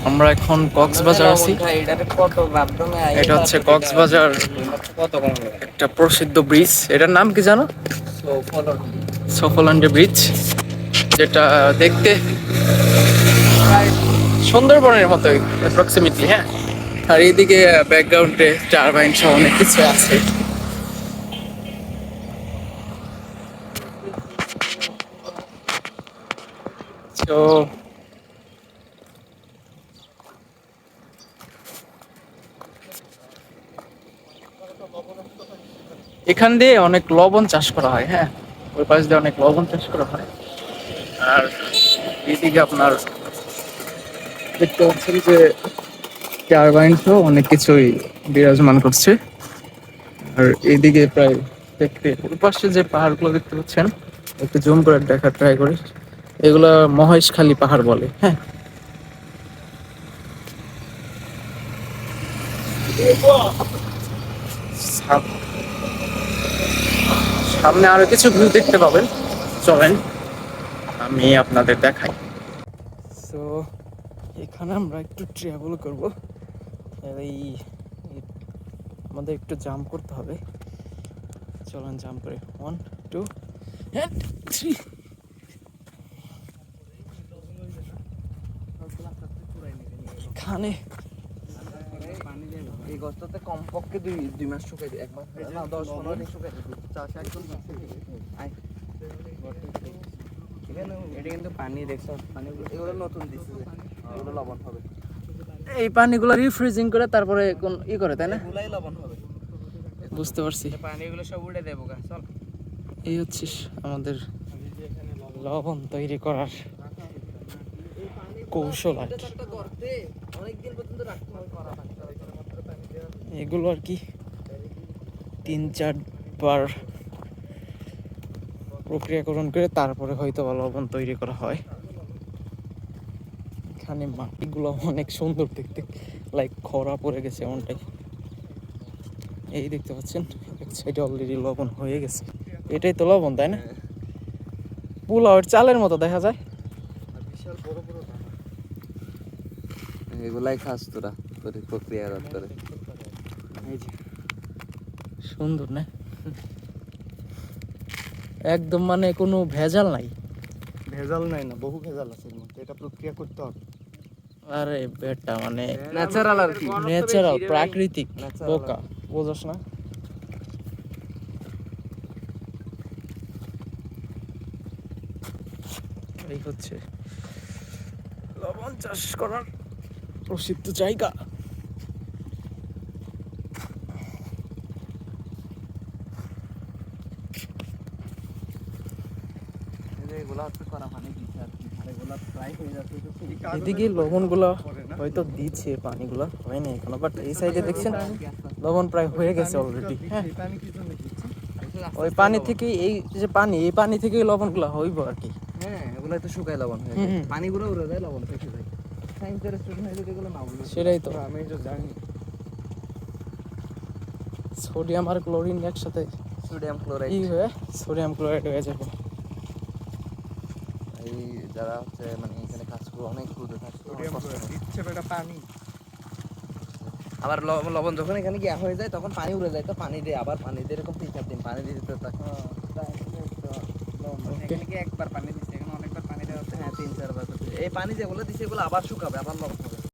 আমরা এখন কক্সবাজার আছি। এটা হচ্ছে কক্সবাজার একটা প্রসিদ্ধ ব্রিজ, এটার নাম কি জানো? সফলান্ডে ব্রিজ, যেটা দেখতে প্রায় সুন্দরবনের মতোই অ্যাপ্রক্সিমেটলি। হ্যাঁ, আর এইদিকে ব্যাকগ্রাউন্ডে টারবাইন সহ অনেক কিছু আছে। তো এখান দিয়ে অনেক লবণ চাষ করা হয়। হ্যাঁ, ওই পাশ দিয়ে অনেক লবণ চাষ করা হয়। আর এইদিকে আপনার দেখতে পাচ্ছেন যে টারবাইন সহ অনেক কিছুই বিরাজমান করছে। আর এইদিকে প্রায় দেখতে ওই পাশে যে পাহাড়গুলো দেখতে পাচ্ছেন, একটু জুম করে দেখার ট্রাই করি। এগুলা মহেশখালী পাহাড় বলে। হ্যাঁ, সামনে আরো কিছু ভিউ দেখতে পাবেন, চলেন আমি আপনাদের দেখাই। সো এখানে আমরা একটু ট্রাভেল করবো। এই আমাদের একটু জাম্প করতে হবে, চলেন জাম্প করে 1 2 and 3। এখানে এই গছটাতে কমপক্ষে দুই মাস শুকাই দিই, 1 মাস না 10-15 দিন শুকাই দিই। চাষ একদম এটা কিন্তু পানি দেখছো, পানি এগুলো নতুন দিচ্ছে, এগুলো লবণ হবে। এই পানিগুলো রিফ্রিজিং করে তারপরে কোন করে, তাই না? এগুলাই লবণ হবে, বুঝতে পারছি। পানিগুলো সব উড়ে দেবো গা। চল, এই হচ্ছে আমাদের লবণ তৈরি করার কৌশল আর কি। অনেকদিন পর্যন্ত রাখতে হবে, এগুলো আর কি 3-4 বার প্রক্রিয়াকরণ করে তারপরে হয়তো লবণ তৈরি করা হয়। এখানে মাটিগুলো অনেক সুন্দর দেখতে, লাইক খরা পড়ে গেছে এমনটাই। এই দেখতে পাচ্ছেন এক সাইডে অলরেডি লবণ হয়ে গেছে। এটাই তো লবণ, তাই না? পোলাওয়ের চালের মতো দেখা যায়। বিশাল বড় বড় এগুলাই খাস তোরা তোর প্রক্রিয়াজাত করে। এই যে সুন্দর না, একদম মানে কোনো ভেজাল নাই। ভেজাল নাই না, বহু ভেজাল আছে এর মধ্যে, এটা প্রক্রিয়া করতে হবে। আরে বেটা মানে ন্যাচারাল আর কি, ন্যাচারাল প্রাকৃতিক Natural বোকা, বোঝাস না? এই হচ্ছে লবণ চাষ করার প্রসিদ্ধ জায়গা। এগুলা হচ্ছে করা পানি দিচ্ছে আর কি, আর এগুলা প্রায় হয়ে যাচ্ছে। এদিকে লবণগুলো হয়তো দিচ্ছে, পানিগুলো হয় না এখনো, বাট এই সাইডে দেখছেন লবণ প্রায় হয়ে গেছে অলরেডি। হ্যাঁ, পানি কি জন্য দিচ্ছে? ওই পানি থেকে এই যে পানি, এই পানি থেকে লবণগুলো হইব আর কি। হ্যাঁ, এগুলাই তো শুকায় লবণ হয়ে যায়, পানিগুলো উড়ে যায়, লবণ থেকে যায়। সায়েন্সের স্টুডেন্ট হয়ে যদি এগুলো না বুঝে, সেটাই তো আমি তো জানি। সোডিয়াম আর ক্লোরিন একসাথে সোডিয়াম ক্লোরাইড, ই হয়ে সোডিয়াম ক্লোরাইড হয়ে যাবে। এই যারা হচ্ছে মানে এখানে কাজ করে অনেক দূরে থাকে, ইচ্ছে এটা পানি। আবার লবণ যখন এখানে গিয়া হয়ে যায় তখন পানি উড়ে যায়, তো পানি দিয়ে আবার পানি দিয়ে এরকম 3-4 দিন পানি দিয়ে দিতে থাকে। এখানে কি একবার পানি দিচ্ছে, এখানে অনেকবার পানি দেওয়া হচ্ছে। হ্যাঁ, 3-4 বার। এই পানি যেগুলো দিচ্ছে এগুলো আবার শুকাবে, আবার লবণ হবে।